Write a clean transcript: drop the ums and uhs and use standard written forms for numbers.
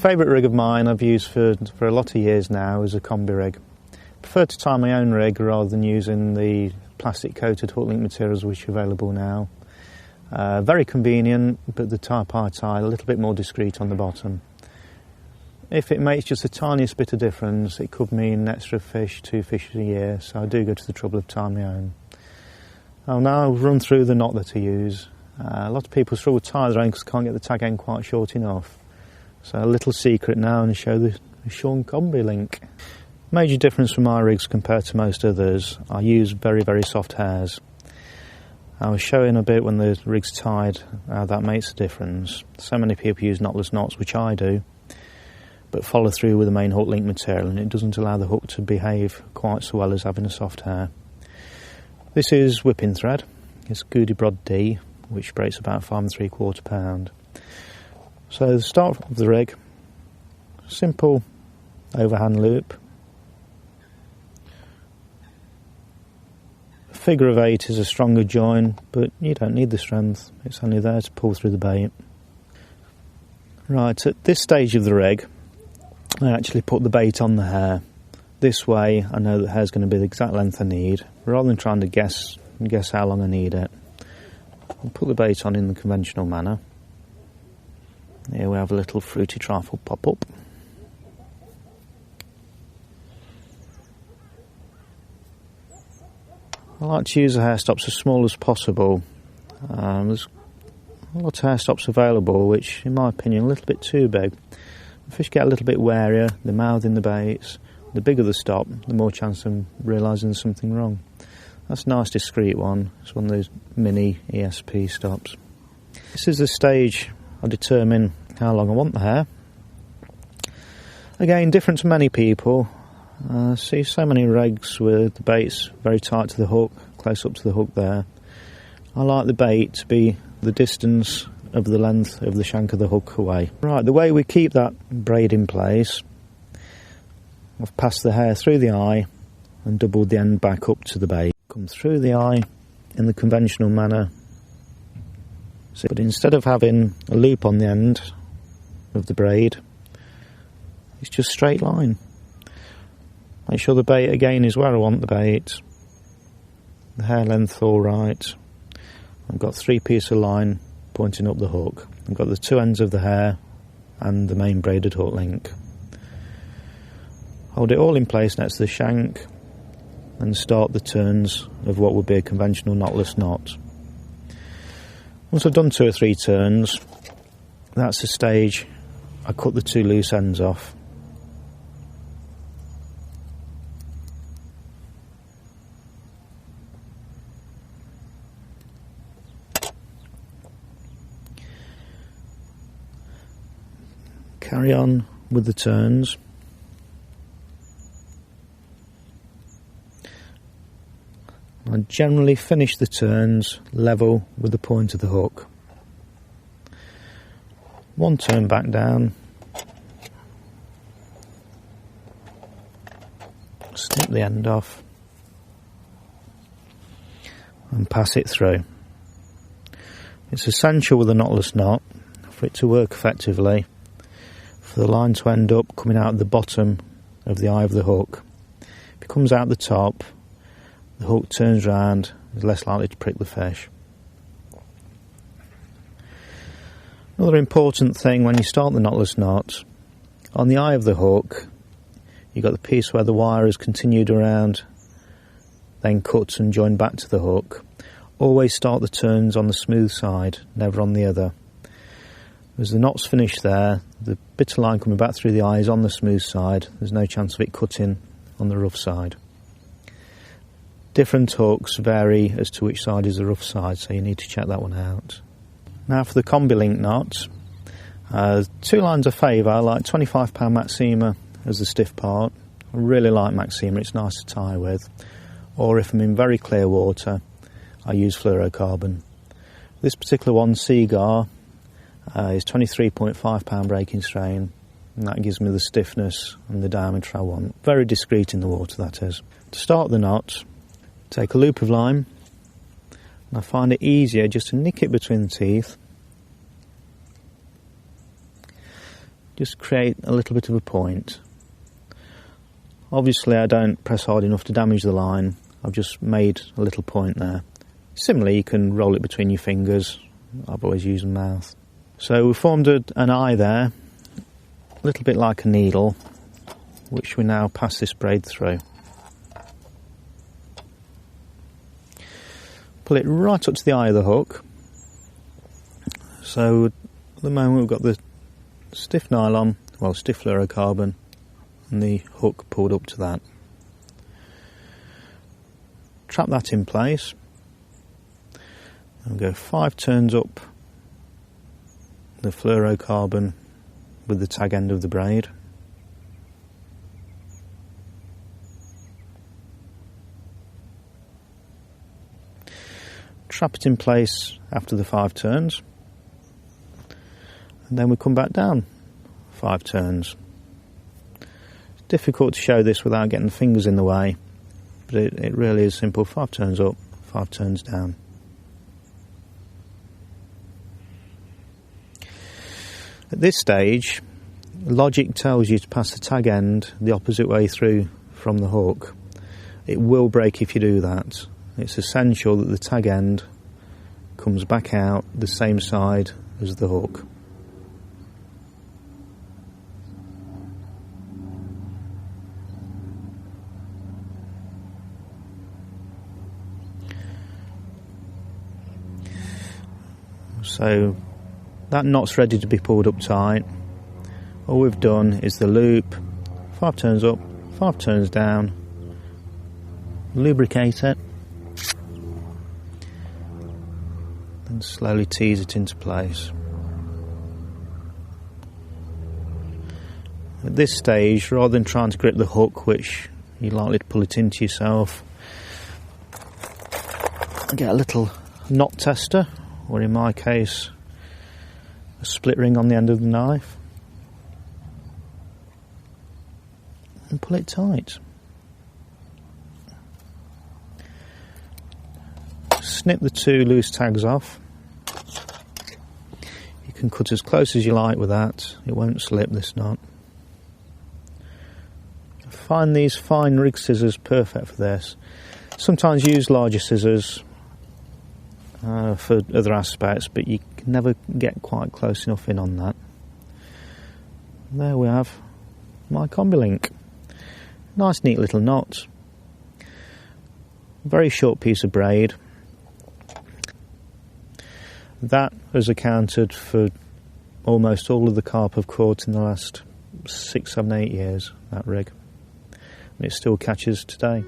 favourite rig of mine I've used for a lot of years now is a combi-rig. I prefer to tie my own rig rather than using the plastic coated hook link materials which are available now. Very convenient, but the type I tie a little bit more discreet on the bottom. If it makes just the tiniest bit of difference, it could mean an extra fish, 2 fish a year, so I do go to the trouble of tying my own. I'll now run through the knot that I use. A lot of people struggle to tie their own because they can't get the tag end quite short enough. So a little secret now, and show the Shaun combi link. Major difference from my rigs compared to most others, I use very, very soft hairs. I was showing a bit when the rig's tied how that makes a difference. So many people use knotless knots, which I do, but follow through with the main hook link material, and it doesn't allow the hook to behave quite so well as having a soft hair. This is whipping thread. It's Goody Brod D, which breaks about 5 3/4 pound. So the start of the rig, simple overhand loop. A figure of 8 is a stronger join, but you don't need the strength. It's only there to pull through the bait. Right, at this stage of the rig, I actually put the bait on the hair. This way I know the hair's going to be the exact length I need, rather than trying to guess how long I need it. I'll put the bait on in the conventional manner. Here we have a little fruity trifle pop up. I like to use the hair stops as small as possible. There's a lot of hair stops available which, in my opinion, are a little bit too big. The fish get a little bit warier, they're mouthing the baits. The bigger the stop, the more chance of realising there's something wrong. That's a nice discreet one. It's one of those mini ESP stops. This is the stage I determine how long I want the hair. Again, different to many people. I see so many rigs with the baits very tight to the hook, close up to the hook there. I like the bait to be the distance of the length of the shank of the hook away. Right, the way we keep that braid in place, I've passed the hair through the eye and doubled the end back up to the bait. Come through the eye in the conventional manner. But instead of having a loop on the end of the braid, it's just straight line. Make sure the bait again is where I want the bait. The hair length all right. I've got 3 pieces of line pointing up the hook. I've got the 2 ends of the hair and the main braided hook link. Hold it all in place next to the shank and start the turns of what would be a conventional knotless knot. Once I've done 2 or 3 turns, that's the stage I cut the 2 loose ends off. Carry on with the turns. I generally finish the turns level with the point of the hook. 1 turn back down, snip the end off and pass it through. It's essential with a knotless knot for it to work effectively, for the line to end up coming out at the bottom of the eye of the hook. If it comes out the top, the hook turns round, is less likely to prick the fish. Another important thing when you start the knotless knot, on the eye of the hook, you've got the piece where the wire is continued around, then cut and joined back to the hook. Always start the turns on the smooth side, never on the other. As the knot's finished there, the bit of line coming back through the eye is on the smooth side. There's no chance of it cutting on the rough side. Different hooks vary as to which side is the rough side, so you need to check that one out. Now for the combi link knot, 2 lines I favour. I like 25 Maxima as the stiff part. I really like Maxima, it's nice to tie with. Or if I'm in very clear water, I use fluorocarbon. This particular one, Seagar, is 23.5 breaking strain, and that gives me the stiffness and the diameter I want. Very discreet in the water, that is. To start the knot, take a loop of line, and I find it easier just to nick it between the teeth, just create a little bit of a point. Obviously I don't press hard enough to damage the line, I've just made a little point there. Similarly, you can roll it between your fingers, I've always used my mouth. So we formed an eye there, a little bit like a needle, which we now pass this braid through. Pull it right up to the eye of the hook. So at the moment we've got the stiff nylon, well, stiff fluorocarbon, and the hook pulled up to that. Trap that in place and go 5 turns up the fluorocarbon with the tag end of the braid. Trap it in place after the 5 turns, and then we come back down 5 turns. It's difficult to show this without getting the fingers in the way, but it really is simple. 5 turns up, 5 turns down. At this stage, logic tells you to pass the tag end the opposite way through from the hook. It will break if you do that. It's essential that the tag end comes back out the same side as the hook. So that knot's ready to be pulled up tight. All we've done is the loop, 5 turns up, 5 turns down, lubricate it, and slowly tease it into place. At this stage, rather than trying to grip the hook, which you're likely to pull it into yourself, I get a little knot tester, or in my case, a split ring on the end of the knife, and pull it tight. Snip the 2 loose tags off. You can cut as close as you like with that, it won't slip, this knot. I find these fine rig scissors perfect for this. Sometimes use larger scissors for other aspects, but you can never get quite close enough in on that. And there we have my combi-link. Nice neat little knot. Very short piece of braid. That has accounted for almost all of the carp I've caught in the last 6, 7, 8 years, that rig. And it still catches today.